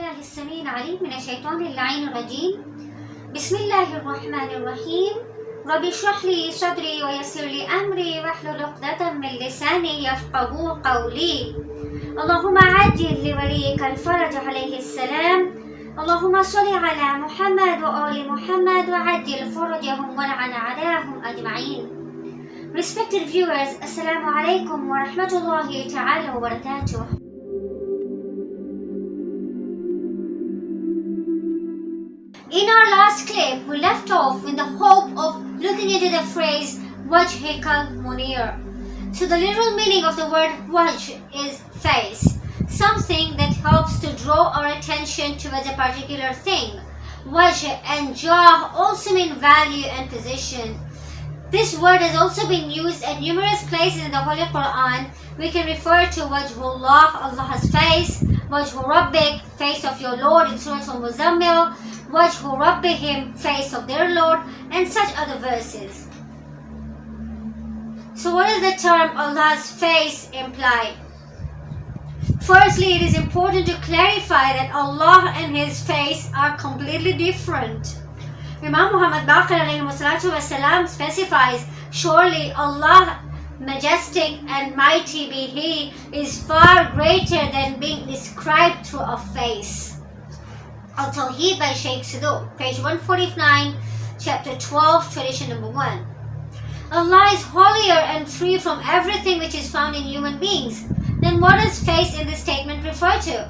بالله السميع العليم من الشيطان اللعين الرجيم. بسم الله الرحمن الرحيم. رب اشرح لي صدري ويسر لي أمري واحلل عقدة من لساني يفقهوا قولي. اللهم عجل لوليك الفرج عليه السلام. اللهم صل على محمد وآل محمد وعجل فرجهم ولعن عليهم أجمعين. Respected viewers, Assalamu alaikum wa rahmatullahi ta'ala wa barakatuh. In our last clip, we left off in the hope of looking into the phrase wajhikal munir. So the literal meaning of the word wajh is face, something that helps to draw our attention towards a particular thing. Wajh and jah also mean value and position. This word has also been used at numerous places in the Holy Quran. We can refer to wajhullah, Allah's face, wajhu rabbik, face of your Lord in Surah Al-Muzammil, wajhu rabbihim, face of their Lord, and such other verses. So what does the term Allah's face imply? Firstly, it is important to clarify that Allah and His face are completely different. Imam Muhammad Baqir specifies, surely Allah, majestic and mighty be He, is far greater than being described through a face. Al-Tawheed by Shaykh Sadiq, page 149, chapter 12, tradition number 1. Allah is holier and free from everything which is found in human beings. Then what does face in this statement refer to?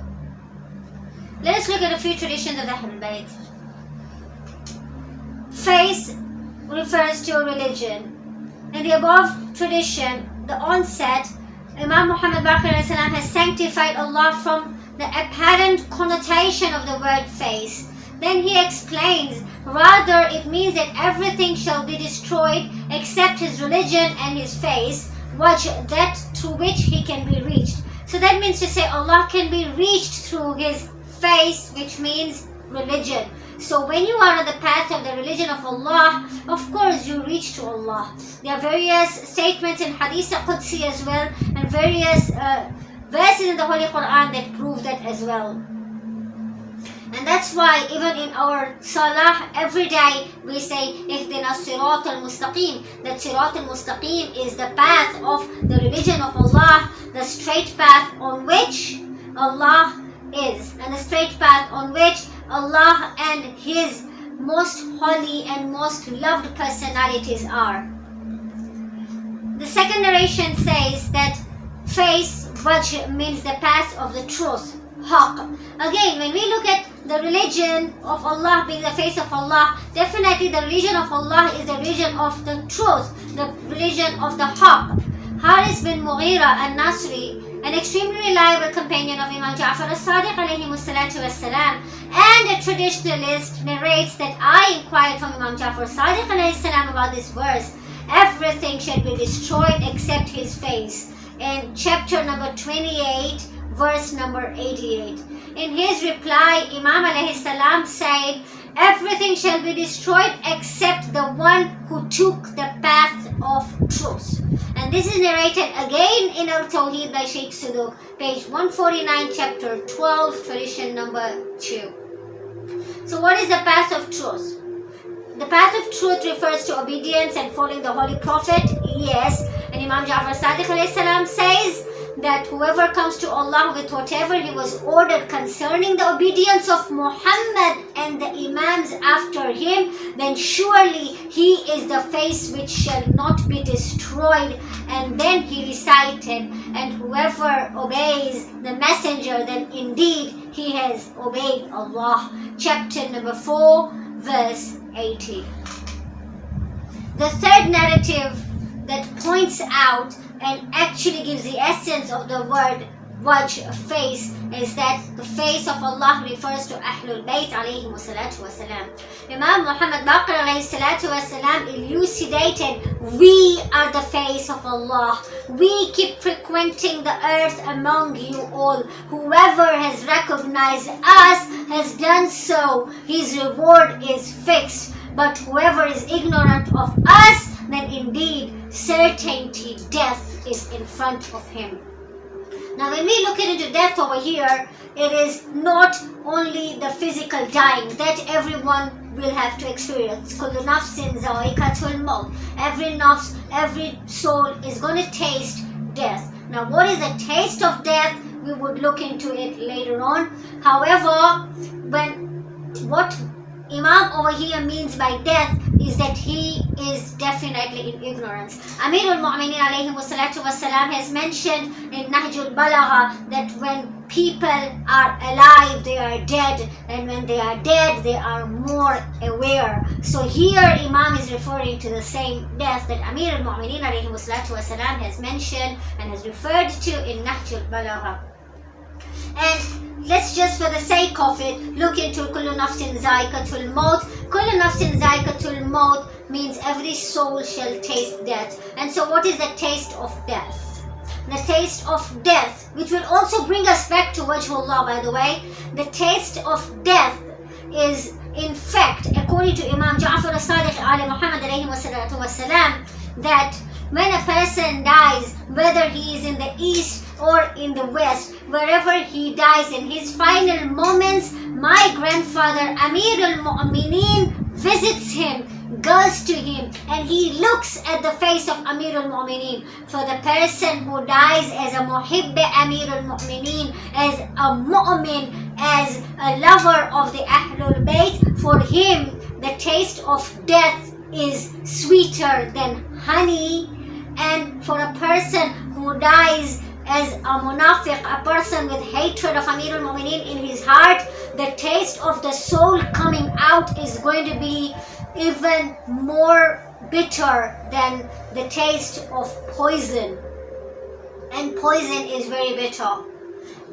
Let us look at a few traditions of the Ahlul Bayt. Face refers to religion. In the above tradition, the onset, Imam Muhammad Baqir has sanctified Allah from the apparent connotation of the word face. Then he explains, rather it means that everything shall be destroyed except his religion and his face, that through which he can be reached. So that means to say Allah can be reached through his face, which means religion. So when you are on the path of the religion of Allah, of course you reach to Allah. There are various statements in Hadith Qudsi as well, and various verses in the Holy Quran that prove that as well. And that's why even in our salah every day we say Ihdina sirat al-mustaqim. That sirat al-mustaqim is the path of the religion of Allah, the straight path on which Allah is, and the straight path on which Allah and His most holy and most loved personalities are. The second narration says that face, wajh, means the path of the truth, haqq. Again, when we look at the religion of Allah being the face of Allah, definitely the religion of Allah is the religion of the truth, the religion of the haqq. Haris bin Mughira al-Nasri, an extremely reliable companion of Imam Sadiq and a traditionalist, narrates that I inquired from Imam Sadiq about this verse, everything shall be destroyed except his face, in chapter number 28, verse number 88. In his reply, Imam said, everything shall be destroyed except the one who took the path of truth. And this is narrated again in Al-Tawheed by Shaykh Sadiq, page 149, chapter 12, tradition number 2. So what is the path of truth? The path of truth refers to obedience and following the Holy Prophet, yes. And Imam Sadiq says that whoever comes to Allah with whatever he was ordered concerning the obedience of Muhammad and the Imams after him, then surely he is the face which shall not be destroyed. And then he recited, and whoever obeys the messenger, then indeed he has obeyed Allah. Chapter number 4, verse 80. The third narrative that points out and actually gives the essence of the word wajh, face, is that the face of Allah refers to Ahlul Bayt alayhi salatu wasalam. Imam Muhammad Baqir alayhi salatu wasalam elucidated, we are the face of Allah. We keep frequenting the earth among you all. Whoever has recognized us has done so. His reward is fixed. But whoever is ignorant of us, then indeed certainty death is in front of him. Now when we look into death over here, it is not only the physical dying that everyone will have to experience. كل نفس ذائقة الموت. Every nafs, every soul is going to taste death. Now what is the taste of death? We would look into it later on. However, what Imam over here means by death is that he is definitely in ignorance. Amir al-Mu'mineen alayhi wassalatu wassalam has mentioned in Nahjul Balagha that when people are alive, they are dead, and when they are dead, they are more aware. So here Imam is referring to the same death that Amir al-Mu'mineen alayhi wassalatu wassalam has mentioned and has referred to in Nahjul Balagha. And let's just, for the sake of it, look into kullu nafsin zaikatul maut. Kullu nafsin zaikatul maut means every soul shall taste death. And so what is the taste of death? The taste of death, which will also bring us back to Wajhullah, by the way. The taste of death is, in fact, according to Imam Ja'far al-Sadiq Ali Muhammad alayhi wassalatu wassalam, that when a person dies, whether he is in the east or in the west, wherever he dies in his final moments, my grandfather Amir al-Mu'mineen visits him, goes to him, and he looks at the face of Amir al-Mu'mineen. For the person who dies as a muhibb Amir al-Mu'mineen, as a mu'min, as a lover of the Ahlul Bayt, for him the taste of death is sweeter than honey. And for a person who dies as a munafiq, a person with hatred of Amir al-Mu'mineen in his heart, the taste of the soul coming out is going to be even more bitter than the taste of poison. And poison is very bitter.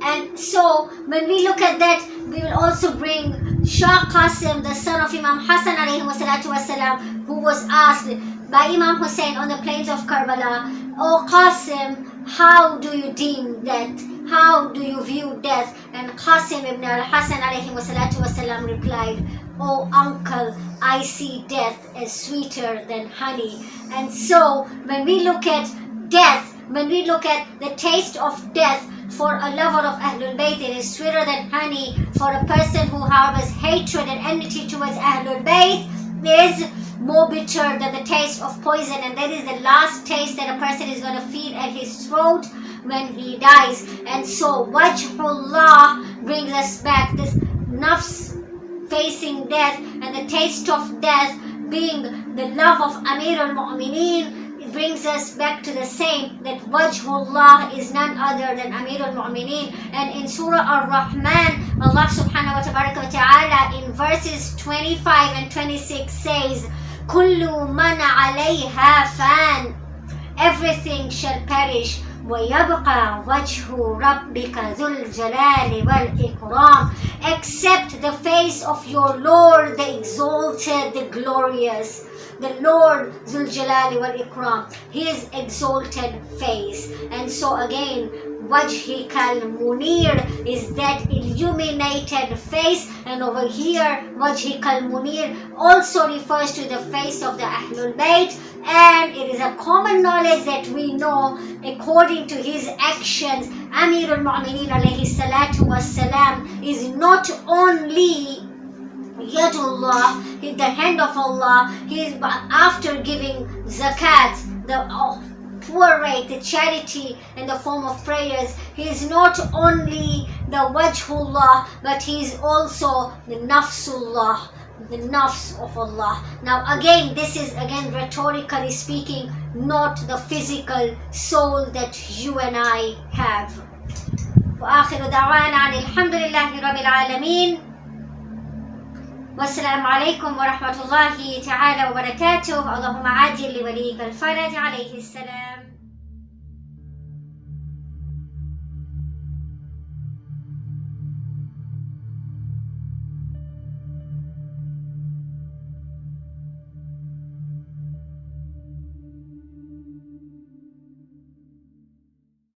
And so when we look at that, we will also bring Shah Qasim, the son of Imam Hassan alayhi wassalatu wassalam, who was asked by Imam Hussein on the plains of Karbala, "O Qasim, how do you deem death? How do you view death?" And Qasim ibn al-Hassan alayhi wassalatu wassalam replied, "O uncle, I see death as sweeter than honey." And so when we look at death, when we look at the taste of death, for a lover of Ahlul Bayt, it is sweeter than honey. For a person who harbors hatred and enmity towards Ahlul Bayt, is more bitter than the taste of poison. And that is the last taste that a person is going to feel at his throat when he dies. And so Wajhullah brings us back, this nafs facing death and the taste of death being the love of Amir al-Mu'mineen. It brings us back to the same, that Wajhullah is none other than Amir al-Mu'mineen. And in Surah Ar-Rahman, Allah subhanahu wa ta'ala in verses 25 and 26 says, "Kullu man alayha fan." Everything shall perish. وَيَبْقَى وَجْهُ رَبِّكَ ذُو الْجَلَالِ وَالْإِكْرَامِ, except the face of your Lord, the exalted, the glorious, the Lord Zul Jalali wal Ikram, his exalted face. And so again, Wajhikal Munir is that illuminated face, and over here Wajhikal Munir also refers to the face of the Ahlul Bayt. And it is a common knowledge that we know, according to his actions, Amir al-Mu'mineen alayhi salatu wassalam is not only Yadullah, the hand of Allah. He is, after giving zakat, the poor rate, the charity in the form of prayers, he is not only the Wajhullah, but he is also the Nafsullah, the nafs of Allah. Now again, this is again rhetorically speaking, not the physical soul that you and I have. وآخر دعوانا الحمد لله رب العالمين. والسلام عليكم ورحمة الله تعالى وبركاته. اللهم عاجل لوليك الفرج عليه السلام.